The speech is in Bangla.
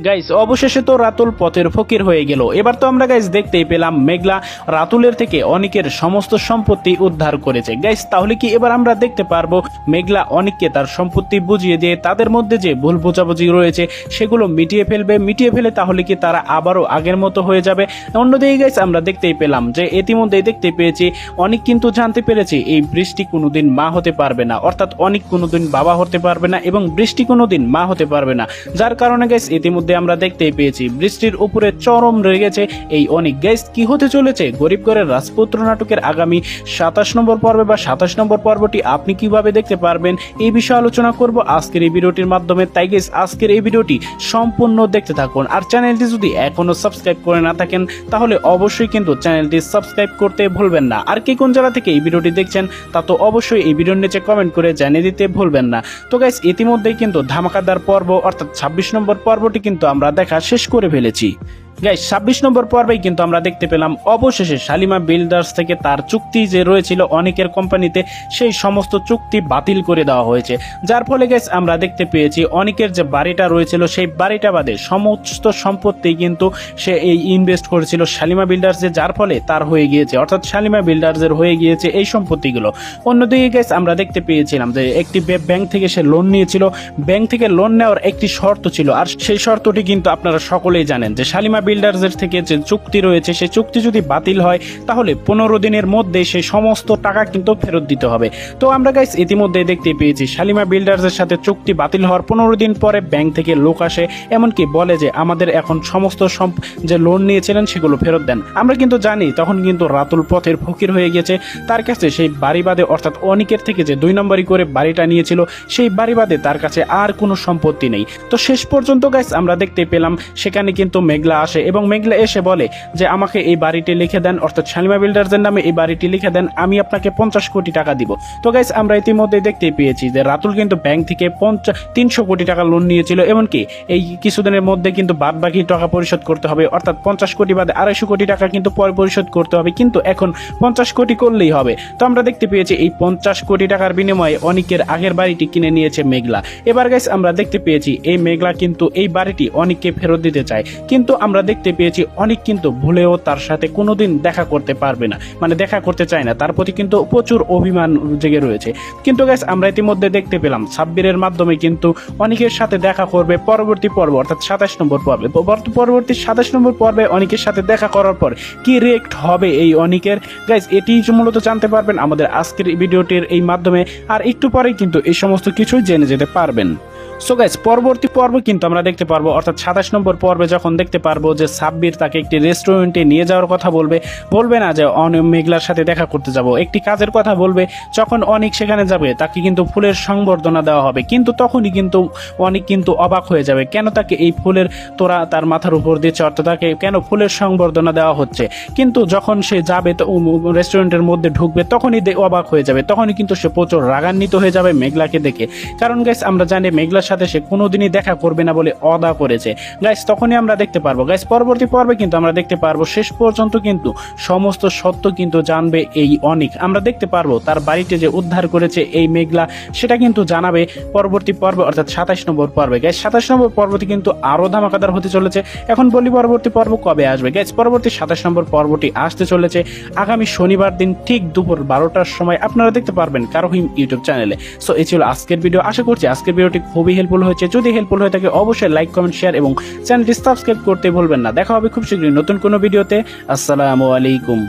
গাইস অবশেষে তো রাতুল পথের ফকির হয়ে গেল। এবার তো আমরা গাইস দেখতেই পেলাম মেঘলা রাতুলের থেকে অনিকের সমস্ত সম্পত্তি উদ্ধার করেছে। গাইস তাহলে কি এবার আমরা দেখতে পারবো মেঘলা অনিককে তার সম্পত্তি বুঝিয়ে দিয়ে তাদের মধ্যে যে ভুল বোঝাবুঝি রয়েছে সেগুলো মিটিয়ে ফেলে তাহলে কি তারা আবারও আগের মতো হয়ে যাবে? অন্যদিকে গাইস আমরা দেখতেই পেলাম যে ইতিমধ্যেই দেখতে পেয়েছি অনিক কিন্তু জানতে পেরেছে এই বৃষ্টি কোনোদিন মা হতে পারবে না, অর্থাৎ অনিক কোনোদিন বাবা হতে পারবে না এবং বৃষ্টি কোনোদিন মা হতে পারবে না। যার কারণে গাইস ইতিমধ্যে আমরা দেখতেই পেয়েছি বৃষ্টির উপরে চরম রেগেছে এই অনিক। গাইস কি হতে চলেছে গরিব ঘরের রাজপুত্র নাটকের আগামী 27 নম্বর পর্বে বা 27 নম্বর পর্বটি আপনি কিভাবে দেখতে পারবেন এই বিষয়ে আলোচনা করব আজকের এই ভিডিওটির মাধ্যমে। তাই গাইস আজকের এই ভিডিওটি সম্পূর্ণ দেখতে থাকুন। আর চ্যানেলটি যদি এখনো সাবস্ক্রাইব করে না থাকেন তাহলে অবশ্যই কিন্তু চ্যানেলটি সাবস্ক্রাইব করতে ভুলবেন না। আর কে কোন জেলা থেকে এই ভিডিওটি দেখছেন তা তো অবশ্যই এই ভিডিওর নিচে কমেন্ট করে জানিয়ে দিতে ভুলবেন না। তো গাইস ইতিমধ্যেই কিন্তু ধামাকাদার পর্ব অর্থাৎ 26 নম্বর পর্বটি কিন্তু আমরা দেখা শেষ করে ফেলেছি। গাইস 26 নম্বর পর্বেই কিন্তু আমরা দেখতে পেলাম অবশেষে শালিমা বিল্ডার্স থেকে তার চুক্তি যে রয়েছিল অনিকের কোম্পানিতে সেই সমস্ত চুক্তি বাতিল করে দেওয়া হয়েছে। যার ফলে গাইস আমরা দেখতে পেয়েছি অনিকের যে বাড়িটা রয়েছিল সেই বাড়িটা বাদে সমস্ত সম্পত্তি কিন্তু সে এই ইনভেস্ট করেছিল শালিমা বিল্ডার্সে, যার ফলে তার হয়ে গিয়েছে অর্থাৎ শালিমা বিল্ডার্সের হয়ে গিয়েছে এই সম্পত্তিগুলো। অন্যদিকে গাইস আমরা দেখতে পেয়েছিলাম যে একটি ব্যাংক থেকে সে লোন নিয়েছিল। ব্যাংক থেকে লোন নেওয়ার একটি শর্ত ছিল, আর সেই শর্তটি কিন্তু আপনারা সকলেই জানেন যে শালিমা বিল্ডার্সের থেকে যে চুক্তি রয়েছে সেই চুক্তি যদি বাতিল হয় তাহলে 15 দিনের মধ্যে সেই সমস্ত টাকা কিন্তু ফেরত দিতে হবে। তো আমরা গাইস ইতিমধ্যে দেখতে পেয়েছি শালিমা বিল্ডার্সের সাথে চুক্তি বাতিল হওয়ার 15 দিন পরে ব্যাংক থেকে লোক আসে, এমনকি বলে যে আমাদের এখন সমস্ত যে লোন নিয়েছিলেন সেগুলো ফেরত দেন। আমরা কিন্তু জানি তখন কিন্তু রাতুল পথের ফকির হয়ে গেছে, তার কাছে সেই বাড়ি বাদে অর্থাৎ অনিকের থেকে যে 2 নম্বরই করে বাড়িটা নিয়েছিল সেই বাড়ি বাদে তার কাছে আর কোনো সম্পত্তি নেই। তো শেষ পর্যন্ত গাইস আমরা দেখতে পেলাম সেখানে কিন্তু মেঘলা আসে এবং মেঘলা এসে বলে যে আমাকে এই বাড়িটি লিখে দেন, অর্থাৎ শালিমা বিল্ডার্সের নামে এই বাড়িটি লিখে দেন, আমি আপনাকে 50 কোটি টাকা দিব। তো গাইস আমরা ইতিমধ্যে দেখতে পেয়েছি যে রাতুল কিন্তু ব্যাংক থেকে 300 কোটি টাকা লোন নিয়েছিল, এমনকি এই কিছুদিনের মধ্যে কিন্তু বাদ বাকি টাকা পরিশোধ করতে হবে, অর্থাৎ 50 কোটি বাদে 250 কোটি টাকা কিন্তু পরে পরিশোধ করতে হবে, কিন্তু এখন 50 কোটি করলেই হবে। তো আমরা দেখতে পেয়েছি এই 50 কোটি টাকার বিনিময়ে অনিকের আগের বাড়িটি কিনে নিয়েছে মেঘলা। এবার গাইস আমরা দেখতে পেয়েছি এই মেঘলা কিন্তু এই বাড়িটি অনিককে ফেরত দিতে চায়, কিন্তু আমরা দেখতে পেয়েছি অনিক কিন্তু ভুলেও তার সাথে কোনোদিন দেখা করতে পারবে না, মানে দেখা করতে চায় না, তার প্রতি কিন্তু প্রচুর অভিমান জেগে রয়েছে। কিন্তু গাইস আমরা ইতিমধ্যে দেখতে পেলাম সাব্বিরের মাধ্যমে কিন্তু অনিকের সাথে দেখা করবে পরবর্তী পর্ব অর্থাৎ 27 নম্বর পর্বে। পরবর্তী 27 নম্বর পর্বে অনিকের সাথে দেখা করার পর কি রিয়েক্ট হবে এই অনিকের, গাইস এটি মূলত জানতে পারবেন আমাদের আজকের ভিডিওটির এই মাধ্যমে। আর একটু পরেই কিন্তু এই সমস্ত কিছুই জেনে যেতে পারবেন। সো গাইস পরবর্তী পর্ব কিন্তু আমরা দেখতে পারবো অর্থাৎ 27 নম্বর পর্বে যখন দেখতে পারবো যে সাব্বির তাকে একটি রেস্টুরেন্টে নিয়ে যাওয়ার কথা বলবে না যে মেঘলার সাথে দেখা করতে যাব, একটি কাজের কথা বলবে। যখন অনিক সেখানে যাবে তাকে কিন্তু ফুলের সংবর্ধনা দেওয়া হবে, কিন্তু তখনই কিন্তু অনিক কিন্তু অবাক হয়ে যাবে কেন তাকে এই ফুলের তোড়া তার মাথার উপর দিচ্ছে, অর্থাৎ তাকে কেন ফুলের সংবর্ধনা দেওয়া হচ্ছে। কিন্তু যখন সে যাবে তো রেস্টুরেন্টের মধ্যে ঢুকবে তখনই অবাক হয়ে যাবে, তখনই কিন্তু সে প্রচুর রাগান্বিত হয়ে যাবে মেঘলাকে দেখে। কারণ গাইস আমরা জানি মেঘলার সাথে সে কোনোদিনই দেখা করবে না বলে ওয়াদা করেছে। গাইস তখনই আমরা দেখতে পারবো গাইস পরবর্তী পর্বে কিন্তু আমরা দেখতে পারবো শেষ পর্যন্ত কিন্তু সমস্ত সত্য কিন্তু জানবে এই অনিক। আমরা দেখতে পারবো তার বাড়িতে যে উদ্ধার করেছে এই মেঘলা সেটা কিন্তু জানাবে পরবর্তী পর্বে অর্থাৎ 27 নম্বর পর্বে। গাইস 27 নম্বর পর্বটি কিন্তু আরো ধামাকাদার হতে চলেছে। এখন বলি পরবর্তী পর্ব কবে আসবে। গাইস পরবর্তী 27 নম্বর পর্বটি আসতে চলেছে আগামী শনিবার দিন ঠিক দুপুর 12টার সময়, আপনারা দেখতে পারবেন কারোহিম ইউটিউব চ্যানেলে। সো এই ছিল আজকের ভিডিও। আশা করছি আজকের ভিডিওটি খুবই হেল্পফুল হয়েছে। যদি হেল্পফুল হয়ে থাকে অবশ্যই লাইক কমেন্ট শেয়ার এবং চ্যানেলটি সাবস্ক্রাইব করতে ভুলবেন না। দেখা হবে খুব শীঘ্রই নতুন কোনো ভিডিওতে। আসসালামু আলাইকুম।